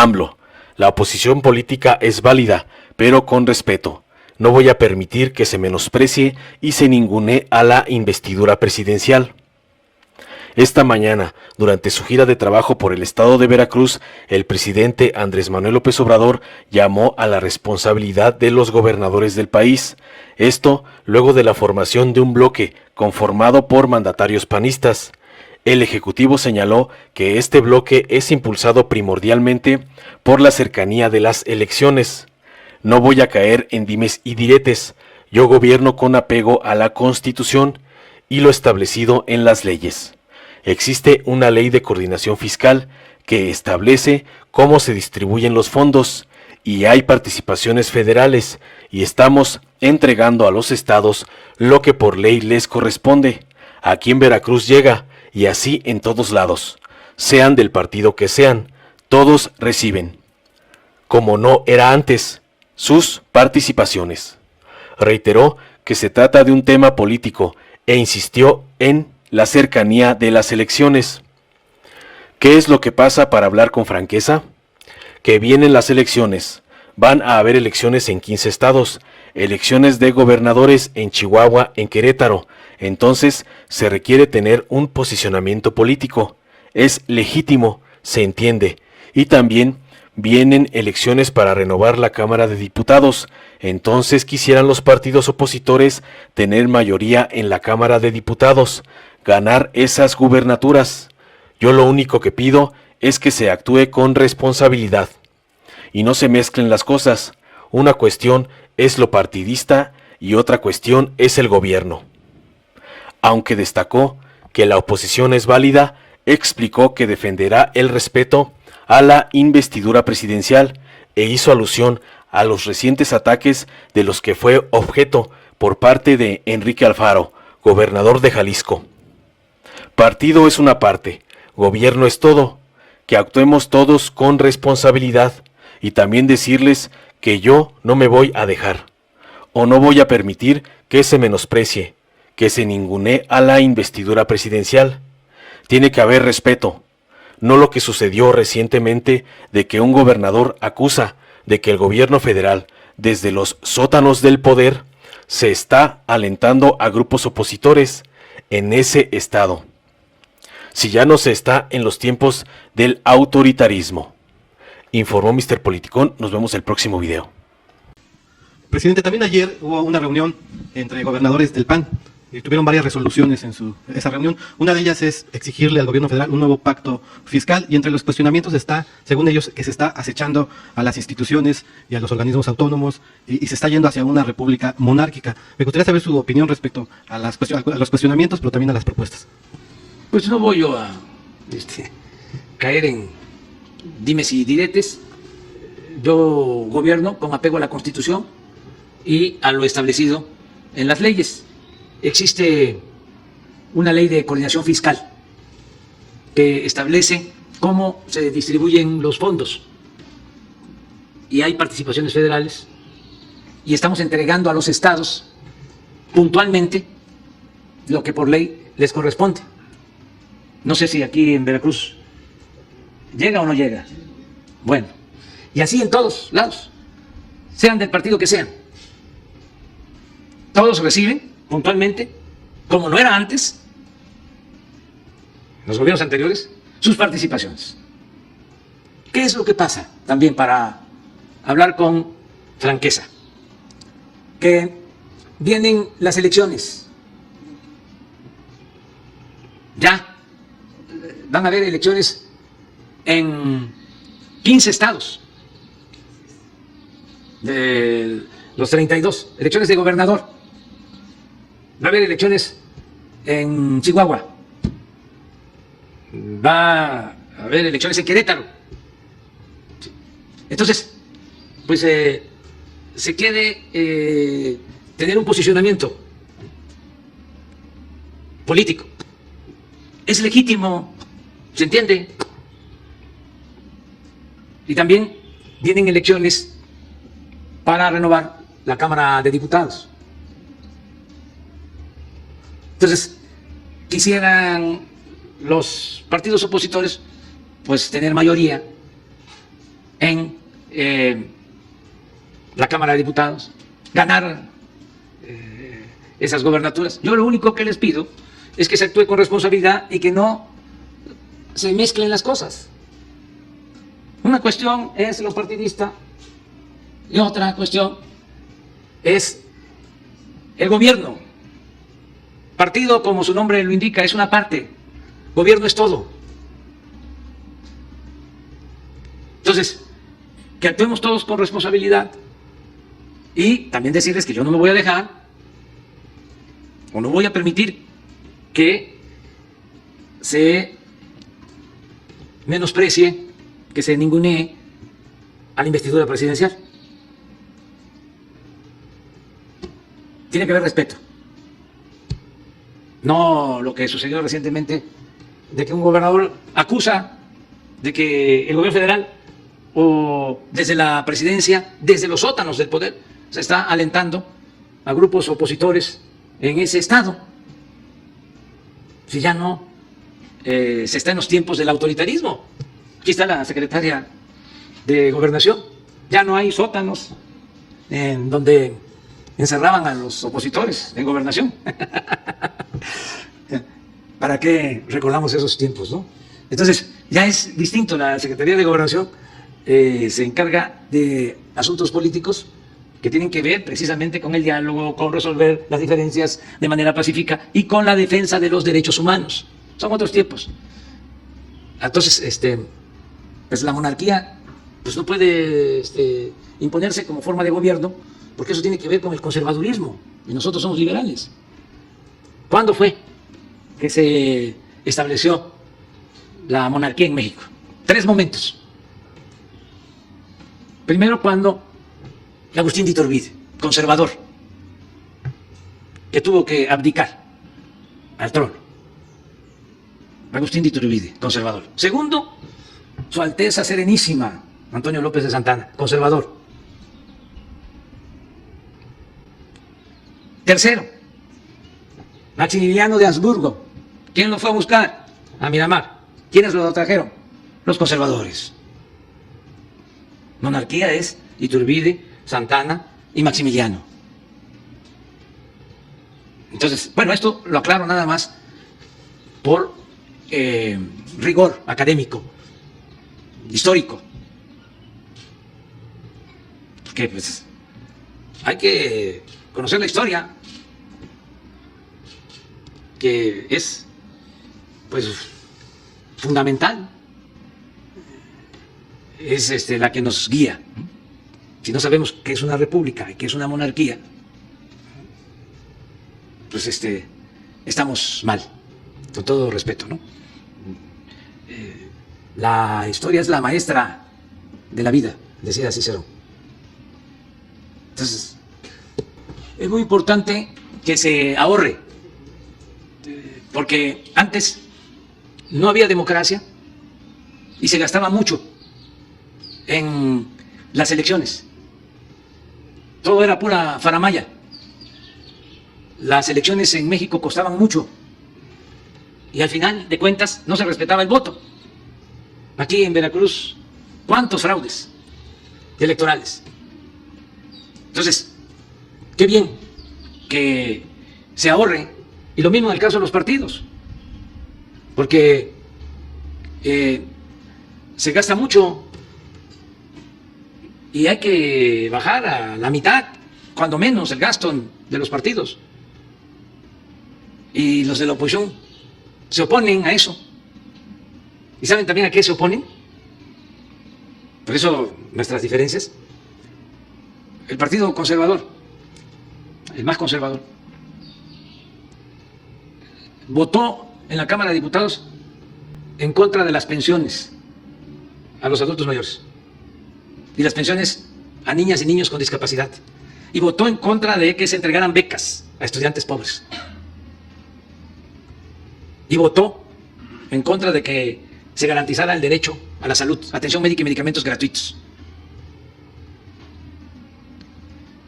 AMLO, la oposición política es válida, pero con respeto. No voy a permitir que se menosprecie y se ningunee a la investidura presidencial. Esta mañana, durante su gira de trabajo por el estado de Veracruz, el presidente Andrés Manuel López Obrador llamó a la responsabilidad de los gobernadores del país. Esto luego de la formación de un bloque conformado por mandatarios panistas. El Ejecutivo señaló que este bloque es impulsado primordialmente por la cercanía de las elecciones. No voy a caer en dimes y diretes. Yo gobierno con apego a la Constitución y lo establecido en las leyes. Existe una ley de coordinación fiscal que establece cómo se distribuyen los fondos y hay participaciones federales y estamos entregando a los estados lo que por ley les corresponde. Aquí en Veracruz llega y así en todos lados, sean del partido que sean, todos reciben, como no era antes, sus participaciones. Reiteró que se trata de un tema político e insistió en la cercanía de las elecciones. ¿Qué es lo que pasa para hablar con franqueza? Que vienen las elecciones. Van a haber elecciones en 15 estados, elecciones de gobernadores en Chihuahua, en Querétaro. Entonces se requiere tener un posicionamiento político. Es legítimo, se entiende. Y también vienen elecciones para renovar la Cámara de Diputados. Entonces quisieran los partidos opositores tener mayoría en la Cámara de Diputados, ganar esas gubernaturas. Yo lo único que pido es que se actúe con responsabilidad y no se mezclen las cosas. Una cuestión es lo partidista y otra cuestión es el gobierno. Aunque destacó que la oposición es válida, explicó que defenderá el respeto a la investidura presidencial e hizo alusión a los recientes ataques de los que fue objeto por parte de Enrique Alfaro, gobernador de Jalisco. Partido es una parte, gobierno es todo, que actuemos todos con responsabilidad y también decirles que yo no me voy a dejar o no voy a permitir que se menosprecie, que se ningunee a la investidura presidencial. Tiene que haber respeto, no lo que sucedió recientemente de que un gobernador acusa de que el gobierno federal, desde los sótanos del poder, se está alentando a grupos opositores en ese estado. Si ya no se está en los tiempos del autoritarismo. Informó Mr. Politicón. Nos vemos el próximo video. Presidente, también ayer hubo una reunión entre gobernadores del PAN. Tuvieron varias resoluciones en esa reunión. Una de ellas es exigirle al gobierno federal un nuevo pacto fiscal y entre los cuestionamientos está, según ellos, que se está acechando a las instituciones y a los organismos autónomos y se está yendo hacia una república monárquica. Me gustaría saber su opinión respecto a los cuestionamientos, pero también a las propuestas. Pues no voy yo a caer en dimes y diretes. Yo gobierno con apego a la Constitución y a lo establecido en las leyes. Existe una ley de coordinación fiscal que establece cómo se distribuyen los fondos y hay participaciones federales y estamos entregando a los estados puntualmente lo que por ley les corresponde. No sé si aquí en Veracruz llega o no llega. Bueno, y así en todos lados, sean del partido que sean. Todos reciben puntualmente, como no era antes, en los gobiernos anteriores, sus participaciones. ¿Qué es lo que pasa? También para hablar con franqueza. Que vienen las elecciones. Ya van a haber elecciones en 15 estados de los 32, elecciones de gobernador. Va a haber elecciones en Chihuahua. Va a haber elecciones en Querétaro. Entonces, pues se quiere tener un posicionamiento político. Es legítimo, ¿se entiende? Y también vienen elecciones para renovar la Cámara de Diputados. Entonces, quisieran los partidos opositores pues tener mayoría en la Cámara de Diputados, ganar esas gobernaturas. Yo lo único que les pido es que se actúe con responsabilidad y que no se mezclen las cosas. Una cuestión es lo partidista y otra cuestión es el gobierno. Partido, como su nombre lo indica, es una parte. Gobierno es todo. Entonces, que actuemos todos con responsabilidad y también decirles que yo no me voy a dejar o no voy a permitir que se menosprecie, que se ningunee a la investidura presidencial. Tiene que haber respeto. No lo que sucedió recientemente de que un gobernador acusa de que el gobierno federal o desde la presidencia, desde los sótanos del poder, se está alentando a grupos opositores en ese estado. Si ya no se está en los tiempos del autoritarismo. Aquí está la secretaria de Gobernación. Ya no hay sótanos en donde encerraban a los opositores en Gobernación. ¿Para qué recordamos esos tiempos, no? Entonces, ya es distinto. La Secretaría de Gobernación se encarga de asuntos políticos que tienen que ver precisamente con el diálogo, con resolver las diferencias de manera pacífica y con la defensa de los derechos humanos. Son otros tiempos. Entonces, pues la monarquía pues no puede imponerse como forma de gobierno, porque eso tiene que ver con el conservadurismo, y nosotros somos liberales. ¿Cuándo fue que se estableció la monarquía en México? 3 momentos. Primero, cuando Agustín de Iturbide, conservador, que tuvo que abdicar al trono. Agustín de Iturbide, conservador. Segundo, Su Alteza Serenísima Antonio López de Santana, conservador. Tercero, Maximiliano de Habsburgo. ¿Quién lo fue a buscar? A Miramar. ¿Quiénes lo trajeron? Los conservadores. Monarquía es Iturbide, Santana y Maximiliano. Entonces, bueno, esto lo aclaro nada más por rigor académico, histórico. Porque pues hay que conocer la historia, que es pues fundamental, es la que nos guía. Si no sabemos qué es una república y qué es una monarquía, pues estamos mal, con todo respeto, ¿no? La historia es la maestra de la vida, decía Cicerón. Entonces, es muy importante que se ahorre, porque antes no había democracia y se gastaba mucho en las elecciones. Todo era pura faramalla. Las elecciones en México costaban mucho y al final de cuentas no se respetaba el voto. Aquí en Veracruz, ¿cuántos fraudes electorales? Entonces, qué bien que se ahorre, y lo mismo en el caso de los partidos, porque se gasta mucho y hay que bajar a la mitad, cuando menos, el gasto de los partidos. Y los de la oposición se oponen a eso. ¿Y saben también a qué se oponen? Por eso nuestras diferencias. El Partido Conservador, el más conservador, votó en la Cámara de Diputados en contra de las pensiones a los adultos mayores y las pensiones a niñas y niños con discapacidad, y votó en contra de que se entregaran becas a estudiantes pobres, y votó en contra de que se garantizara el derecho a la salud, atención médica y medicamentos gratuitos.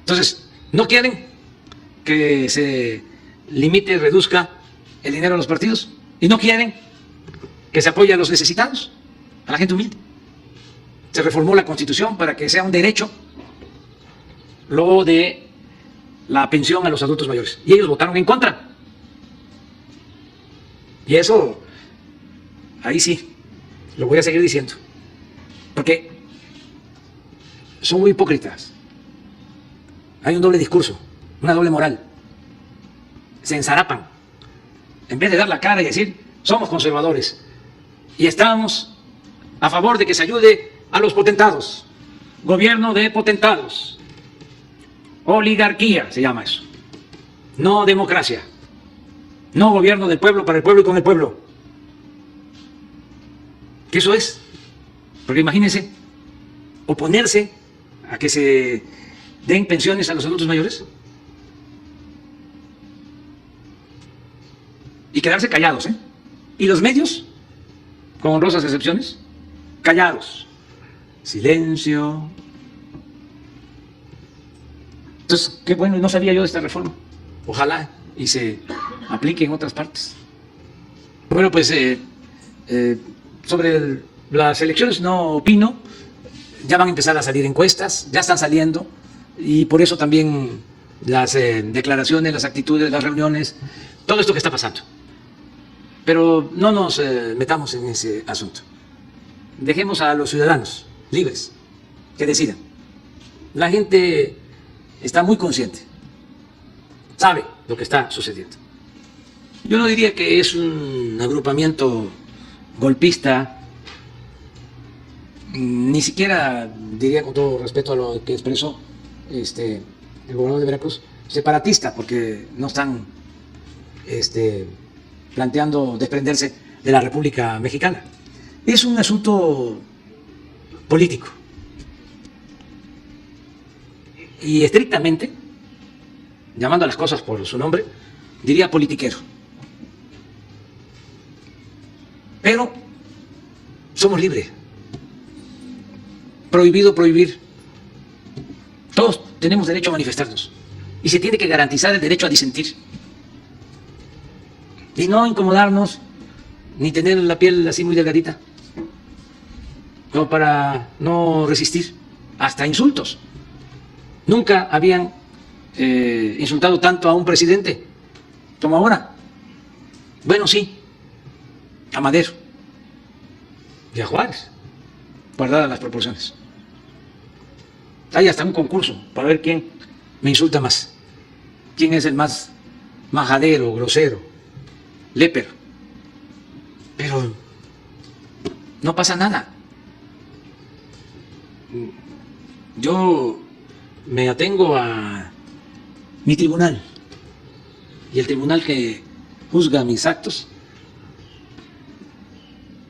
Entonces, no quieren que se limite, reduzca el dinero a los partidos, y no quieren que se apoye a los necesitados, a la gente humilde. se reformó la Constitución para que sea un derecho lo de la pensión a los adultos mayores. Y ellos votaron en contra. Y eso, ahí sí, lo voy a seguir diciendo. Porque son muy hipócritas. Hay un doble discurso, una doble moral. Se ensarapan. En vez de dar la cara y decir, somos conservadores y estamos a favor de que se ayude a los potentados. Gobierno de potentados. Oligarquía se llama eso. No democracia. No gobierno del pueblo, para el pueblo y con el pueblo. ¿Qué eso es? Porque imagínense, oponerse a que se den pensiones a los adultos mayores y quedarse callados, ¿eh? Y los medios, con honrosas excepciones, callados. Silencio. Entonces, qué bueno, no sabía yo de esta reforma. Ojalá y se aplique en otras partes. Bueno, pues sobre las elecciones no opino. Ya van a empezar a salir encuestas, ya están saliendo, y por eso también las declaraciones, las actitudes, las reuniones, todo esto que está pasando. Pero no nos metamos en ese asunto. Dejemos a los ciudadanos libres que decidan. La gente está muy consciente, sabe lo que está sucediendo. Yo no diría que es un agrupamiento golpista, ni siquiera diría, con todo respeto a lo que expresó el gobernador de Veracruz, separatista, porque no están planteando desprenderse de la República Mexicana. Es un asunto político. Y estrictamente, llamando a las cosas por su nombre, diría politiquero. Pero somos libres. Prohibido prohibir. Todos tenemos derecho a manifestarnos. Y se tiene que garantizar el derecho a disentir. Y no incomodarnos, ni tener la piel así muy delgadita, como para no resistir, hasta insultos. Nunca habían insultado tanto a un presidente como ahora. Bueno, sí, a Madero y a Juárez, guardadas las proporciones. Hay hasta un concurso para ver quién me insulta más, quién es el más majadero, grosero, lépero. Pero no pasa nada. Yo me atengo a mi tribunal, y el tribunal que juzga mis actos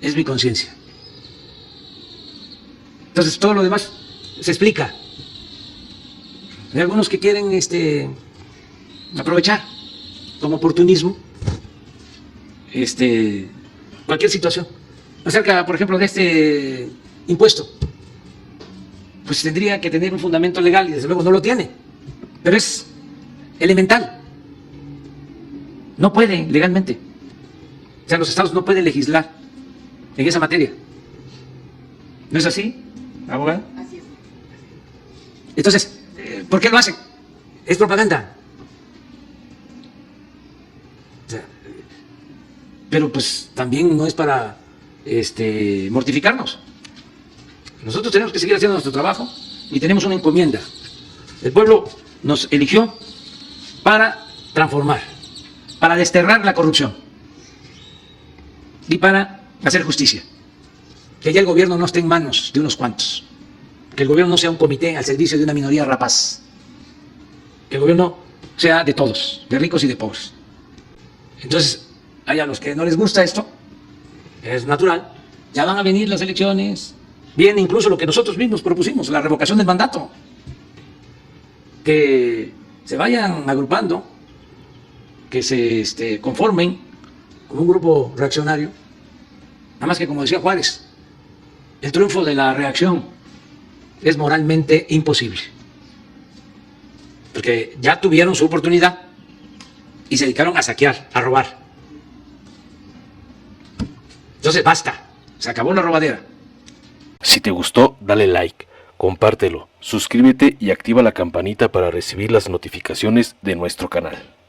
es mi conciencia. Entonces todo lo demás se explica. Hay algunos que quieren aprovechar como oportunismo cualquier situación. Acerca, por ejemplo, de este impuesto, pues tendría que tener un fundamento legal y desde luego no lo tiene, pero es elemental. No puede legalmente. O sea, los estados no pueden legislar en esa materia. ¿No es así, abogado? Así es. Entonces, ¿por qué lo hacen? Es propaganda. O sea, pero pues también no es para mortificarnos. Nosotros tenemos que seguir haciendo nuestro trabajo y tenemos una encomienda. El pueblo nos eligió para transformar, para desterrar la corrupción y para hacer justicia. Que ya el gobierno no esté en manos de unos cuantos. Que el gobierno no sea un comité al servicio de una minoría rapaz. Que el gobierno sea de todos, de ricos y de pobres. Entonces, hay a los que no les gusta esto, es natural, ya van a venir las elecciones. Viene incluso lo que nosotros mismos propusimos, la revocación del mandato. Que se vayan agrupando, que se conformen como un grupo reaccionario. Nada más que, como decía Juárez, el triunfo de la reacción es moralmente imposible. Porque ya tuvieron su oportunidad y se dedicaron a saquear, a robar. Entonces basta, se acabó la robadera. Si te gustó, dale like, compártelo, suscríbete y activa la campanita para recibir las notificaciones de nuestro canal.